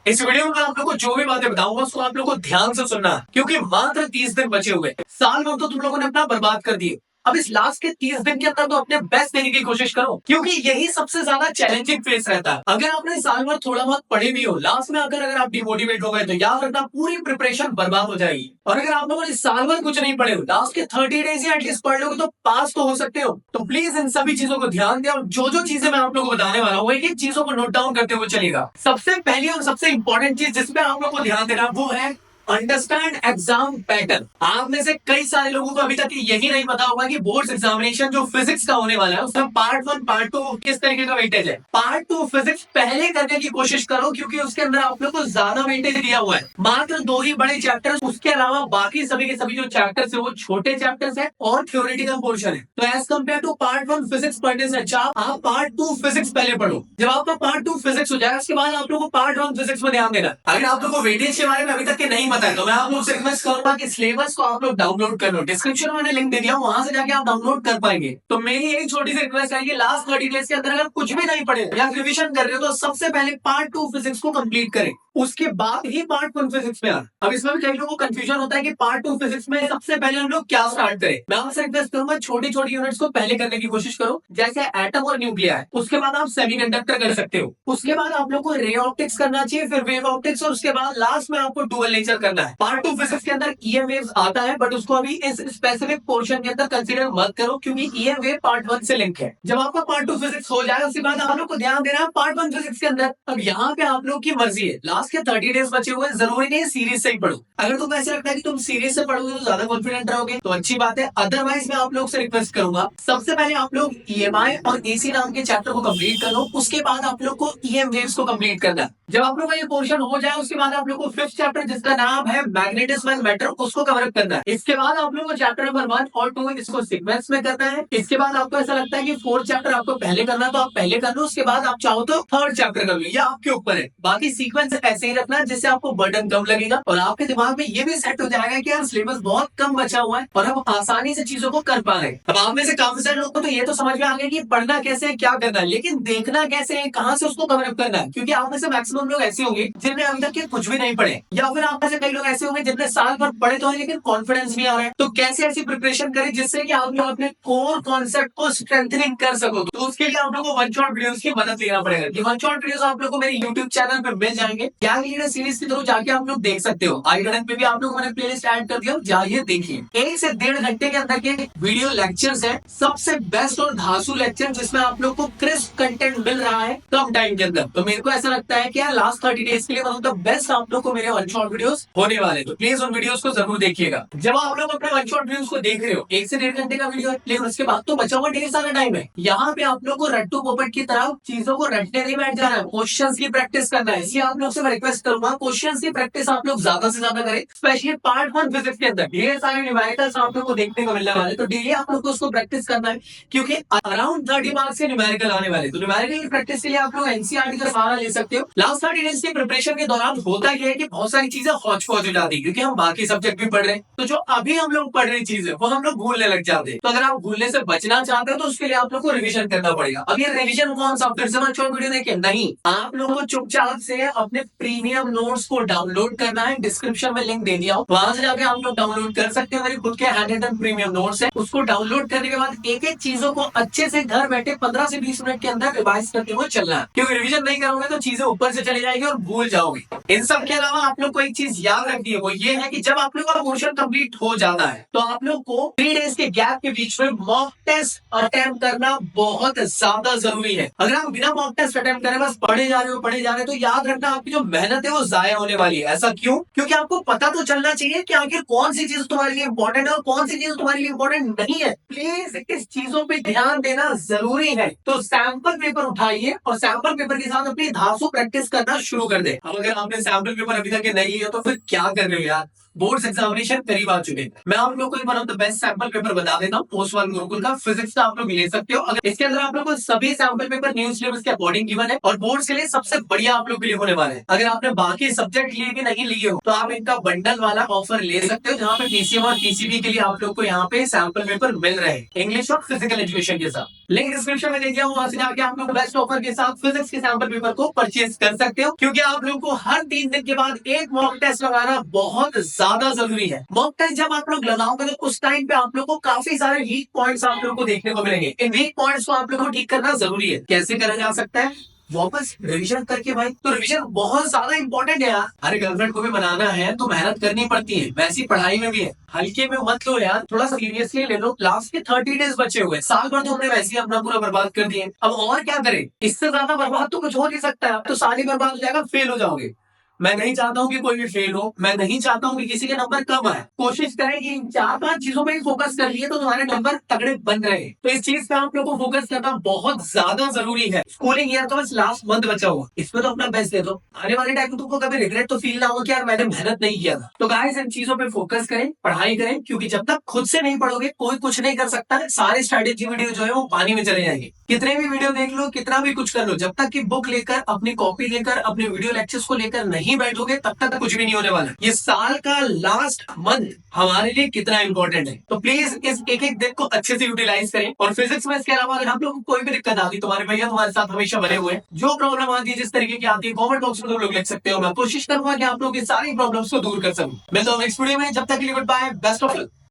इस वीडियो में आप लोग को जो भी बातें बताऊंगा उसको आप लोग को ध्यान से सुनना, क्योंकि मात्र 30 दिन बचे हुए। साल भर तो तुम लोगों ने अपना बर्बाद कर दिए। अब इस लास्ट के 30 दिन के अंदर तो अपने बेस्ट देने की कोशिश करो, क्योंकि यही सबसे ज्यादा चैलेंजिंग फेस रहता है। अगर आपने साल भर थोड़ा बहुत पढ़े भी हो, लास्ट में अगर आप डिमोटिवेट हो गए तो याद रखना पूरी प्रिपरेशन बर्बाद हो जाएगी। और अगर आप लोगों ने साल भर कुछ नहीं पढ़े हो, लास्ट के 30 डेज या एटलीस्ट पढ़ लोगे तो पास तो हो सकते हो। तो प्लीज इन सभी चीजों को ध्यान दें और जो जो चीजें मैं आप लोगों को बताने वाला हूँ एक चीजों को नोट डाउन करते हुए चलेगा। सबसे पहली और सबसे इंपॉर्टेंट चीज जिसपे आप लोग को ध्यान देना वो है अंडरस्टैंड एग्जाम पैटर्न। आप में से कई सारे लोगों को अभी तक यही नहीं पता होगा कि बोर्ड एग्जामिनेशन जो फिजिक्स का होने वाला है उसका पार्ट 1 पार्ट 2 किस तरीके का वेटेज है। पार्ट 2 फिजिक्स पहले करने की कोशिश करो, क्योंकि उसके अंदर आप लोग को ज्यादा वेटेज दिया हुआ है। मात्र 2 ही बड़े चैप्टर्स, उसके अलावा बाकी सभी के सभी जो चैप्टर्स है वो छोटे चैप्टर्स है और थ्योरेटिकल पोर्शन है। तो as compare to part 1 physics पढ़ने से अच्छा आप पार्ट 2 फिजिक्स पहले पढ़ो। जब आपका पार्ट 2 फिजिक्स हो जाए उसके बाद आप लोग को पार्ट 1 फिजिक्स में ध्यान देना। अगर आप लोग को वेटेज के बारे में अभी तक के नहीं पता है तो मैं आप लोग से रिक्वेस्ट करूंगा कि सिलेबस को आप लोग डाउनलोड कर लो। डिस्क्रिप्शन में मैंने लिंक दे दिया, वहां से जाके आप डाउनलोड कर पाएंगे। तो मेरी एक छोटी सी रिक्वेस्ट है कि लास्ट 30 डेज के अंदर अगर कुछ भी नहीं पढ़े या रिविजन कर रहे हो तो सबसे पहले पार्ट 2 फिजिक्स को कंप्लीट करें, उसके बाद ही पार्ट 1 फिजिक्स में आए। अब इसमें भी कई लोगों को कंफ्यूजन होता है कि पार्ट 2 फिजिक्स में सबसे पहले हम लोग क्या स्टार्ट करें। मैं आपसे रिक्वेस्ट करूंगा छोटी छोटी यूनिट्स को पहले करने की कोशिश करो, जैसे एटम और न्यूक्लियर है। उसके बाद आप सेमीकंडक्टर कर सकते हो, उसके बाद आप लोग को रे ऑप्टिक्स करना चाहिए, फिर वेव ऑप्टिक्स, और उसके बाद लास्ट में आपको डुअल नेचर करना है। पार्ट 2 फिजिक्स के अंदर ईएम वेव्स आता है, बट उसको अभी इस स्पेसिफिक पोर्शन के अंदर कंसीडर मत करो, क्योंकि ईएम वेव पार्ट 1 से लिंक है। जब आपका पार्ट 2 फिजिक्स हो जाए उसके बाद आप लोग को ध्यान देना है पार्ट 1 फिजिक्स के अंदर। अब यहाँ पे आप लोग की मर्जी है, लास्ट के 30 डेज बचे हुए, जरूरी नहीं सीरीज से ही पढ़ो। अगर तुम ऐसे लगता है कि तुम सीरीज से पढ़ोगे तो ज्यादा कॉन्फिडेंट रहोगे तो अच्छी बात है, अदरवाइज मैं आप लोग से रिक्वेस्ट करूंगा सबसे पहले आप लोग ईएमआई और एसी नाम के चैप्टर को कंप्लीट करो, उसके बाद आप लोग को ईएम वेव्स को कंप्लीट करना है। जब आप लोग का ये पोर्शन हो जाए उसके बाद आप लोग को 5th चैप्टर जिसका नाम है मैग्नेटिज्म एंड मैटर उसको कवर अप करना है। इसके बाद आप लोग को चैप्टर नंबर 1 और 2 इसको सीक्वेंस में करना है। इसके बाद आपको ऐसा लगता है कि 4th चैप्टर आपको पहले करना है तो आप पहले कर लो, उसके बाद आप चाहो तो 3rd चैप्टर कर लो, ये आपके ऊपर है। बाकी सीक्वेंस ऐसे ही रखना जिससे आपको बर्डन कम लगेगा और आपके दिमाग में ये भी सेट हो जाएगा कि यार सिलेबस बहुत कम बचा हुआ है और हम आसानी से चीजों को कर पा रहे हैं। अब आप में से काफी सारे लोगों को तो ये तो समझ में आ गया कि पढ़ना कैसे है, क्या करना है, लेकिन देखना कैसे है, कहां से उसको कवर अप करना है। क्योंकि आप में से मैक्सिमम लोग ऐसे होंगे जिनने अभी तक के कुछ भी नहीं पढ़े, या फिर आप में से कई लोग ऐसे होंगे जिनने साल भर पढ़े तो है लेकिन कॉन्फिडेंस नहीं आ रहा है। तो कैसे ऐसी प्रिपरेशन करें जिससे कि आप लोग अपने कोर कॉन्सेप्ट को स्ट्रेंथनिंग कर सको। तो उसके लिए आप लोग को वन शॉट वीडियोस की मदद लेना पड़ेगा। ये वन शॉट वीडियोस आप लोग को मेरे यूट्यूब चैनल पर मिल जाएंगे, ज्ञान लीडर सीरीज के थ्रू जाके आप लोग देख सकते हो। आई पे भी आप लोग मैंने प्लेलिस्ट ऐड कर दिया, जाइए देखिए। 1 से 1.5 घंटे के अंदर के वीडियो लेक्चर्स है, सबसे बेस्ट और धांसू लेक्चर जिसमें आप लोग को क्रिस्प कंटेंट मिल रहा है कम टाइम के अंदर। तो मेरे को ऐसा लगता है कि यार लास्ट 30 डेज के लिए वन ऑफ द बेस्ट आप लोग को मेरे वन शॉट वीडियोस होने वाले, तो प्लीज उन वीडियोस को जरूर देखिएगा। जब आप लोग अपने वन शॉट वीडियोस को देख रहे हो 1 से 1.5 घंटे का वीडियो है, लेकिन उसके बाद तो बचा हुआ ढेर सारा टाइम है। यहाँ पे आप लोग को रट्टू पोपट की तरह चीजों को रटने नहीं बैठ जाना है, क्वेश्चंस की प्रैक्टिस करना है। इसलिए आप लोग से मैं रिक्वेस्ट करूंगा क्वेश्चंस की प्रैक्टिस आप लोग ज्यादा से ज्यादा करें, स्पेशली पार्ट 1 फिजिक्स के अंदर ढेर सारे न्यूमेरिकल्स आप लोग को देखने को मिलने वाले, तो डेली आप लोग को उसको प्रैक्टिस करना है, क्योंकि अराउंड 30 मार्क्स के न्यूमेरिकल आने वाले। तो न्यूमेरिकल की प्रैक्टिस के लिए आप लोग एनसीईआरटी का सहारा ले सकते हो। लास्ट 30 डेज की प्रिपरेशन के दौरान होता यह है कि बहुत सारी चीजें हौच पौच हो जाती है, क्योंकि हम बाकी सब्जेक्ट भी पढ़ रहे हैं, तो जो अभी हम लोग पढ़ रही चीजें वो हम लोग भूलने लग जाते हैं। तो अगर आप भूलने से बचना चाहते हो तो उसके लिए आप लोग को रिविजन करना पड़ेगा। अब ये रिविजन कौन सा, फिर से मैं वीडियो देखे नहीं, आप लोगों को चुपचाप से अपने प्रीमियम नोट्स को डाउनलोड करना है। डिस्क्रिप्शन में लिंक दे दिया, वहां से जाके आप लोग डाउनलोड कर सकते हैं। मेरे खुद के हैंड रिटन प्रीमियम नोट्स है, उसको डाउनलोड करने के बाद एक एक चीजों को अच्छे से घर बैठे 15 से 20 मिनट के अंदर रिवाइज करते हुए चलना है, क्योंकि रिविजन नहीं करोगे तो चीजें ऊपर से चली जाएगी और भूल जाओगे। इन सब के अलावा आप लोग को एक चीज याद रखनी है, वो ये है कि जब आप लोग का पोर्शन कंप्लीट हो जाता है तो आप लोग को 3 डेज के गैप के बीच में मॉक टेस्ट अटेम्प्ट करना बहुत ज्यादा जरूरी है। अगर आप बिना मॉक टेस्ट अटेम्प्ट करें बस पढ़े जा रहे हो तो याद रखना आपकी जो मेहनत है वो जाया होने वाली है। ऐसा क्यों? क्योंकि आपको पता तो चलना चाहिए कि आखिर कौन सी चीज तुम्हारे लिए इंपॉर्टेंट है और कौन सी चीज तुम्हारे लिए इंपॉर्टेंट नहीं है। प्लीज इस चीजों पे ध्यान देना जरूरी है। तो सैंपल पेपर उठाइए और सैंपल पेपर के साथ अपनी धांसू प्रैक्टिस करना शुरू कर दे। अब अगर आपने सैंपल पेपर अभी तक नहीं लिया तो फिर क्या कर रहे हो यार, बोर्ड्स एग्जामिनेशन करीब आ चुके हैं। मैं आप लोग को one of the best sample paper बता देता हूँ पोस्ट वन गुरुकुल का फिजिक्स का, आप लोग ले सकते हो। अगर इसके अंदर आप लोग को सभी सैंपल पेपर न्यू सिलेबस के अकॉर्डिंग गिवन है और बोर्ड्स के लिए सबसे बढ़िया आप लोग के लिए होने वाले हैं। अगर आपने बाकी सब्जेक्ट लिए भी नहीं लिए हो तो आप इनका बंडल वाला ऑफर ले सकते हो, जहाँ पे पीसीएम और पीसीबी के लिए आप लोग को यहाँ पे सैंपल पेपर मिल रहे हैं इंग्लिश और फिजिकल एजुकेशन के साथ। लिंक डिस्क्रिप्शन में दे दिया हूँ, वहां से जाके आप लोग बेस्ट ऑफर के साथ फिजिक्स के सैंपल पेपर को परचेज कर सकते हो। क्योंकि आप लोग को हर 3 दिन के बाद एक मॉक टेस्ट लगाना बहुत ज्यादा जरूरी है। मॉक टेस्ट जब आप लोग लगाओगे तो उस टाइम पे आप लोग को काफी सारे वीक पॉइंट्स आप लोग को देखने को मिलेंगे। इन वीक पॉइंट्स को आप लोग को ठीक करना जरूरी है। कैसे करा जा सकता है? वापस रिवीजन करके भाई। तो रिवीजन बहुत ज्यादा इंपॉर्टेंट है यार। अरे गर्लफ्रेंड को भी बनाना है तो मेहनत करनी पड़ती है, वैसी पढ़ाई में भी है। हल्के में मत लो यार, थोड़ा सीरियसली ले लो। लास्ट के 30 डेज बचे हुए, साल भर तो हमने वैसे ही अपना पूरा बर्बाद कर दिए। अब और क्या करें? इससे ज्यादा बर्बाद तो कुछ हो नहीं सकता है। अब तो साल ही बर्बाद हो जाएगा, फेल हो जाओगे। मैं नहीं चाहता हूँ कि कोई भी फेल हो, मैं नहीं चाहता हूँ कि किसी के नंबर कम आए। कोशिश करें कि इन 4-5 चीजों पे फोकस कर लिए तो तुम्हारे नंबर तगड़े बन रहे हैं। तो इस चीज पे आप लोगों को फोकस करना बहुत ज्यादा जरूरी है। स्कूलिंग ईयर तो बस लास्ट मंथ बचा हुआ, इसमें तो अपना बेस्ट दे दो। आने वाले टाइम में तुमको कभी रिग्रेट तो फील ना हो कि यार मैंने मेहनत नहीं किया था। तो गाइस इन चीजों पे फोकस करें, पढ़ाई करें, क्योंकि जब तक खुद से नहीं पढ़ोगे कोई कुछ नहीं कर सकता है। सारे स्ट्रेटेजी वीडियो जो है वो पानी में चले जाएंगे। कितने भी वीडियो देख लो, कितना भी कुछ कर लो, जब तक की बुक लेकर, अपनी कॉपी लेकर, अपने वीडियो लेक्चर्स को लेकर नहीं बैठोगे तब तक कुछ भी नहीं होने वाला। ये साल का लास्ट मंथ हमारे लिए कितना इंपॉर्टेंट है। तो प्लीज इस एक एक दिन को अच्छे से यूटिलाइज करें। और फिजिक्स में इसके अलावा अगर आप लोग को कोई भी दिक्कत आती, तुम्हारे भैया तुम्हारे साथ हमेशा बने हुए हैं। जो प्रॉब्लम आती है, जिस तरीके की आती है, कॉमेंट बॉक्स में तुम लोग लिख सकते हो। मैं कोशिश करूंगा कि आप लोग की सारी प्रॉब्लम्स को दूर कर सकूं। मिलता हूं नेक्स्ट वीडियो में, जब तक के लिए good bye, best of luck.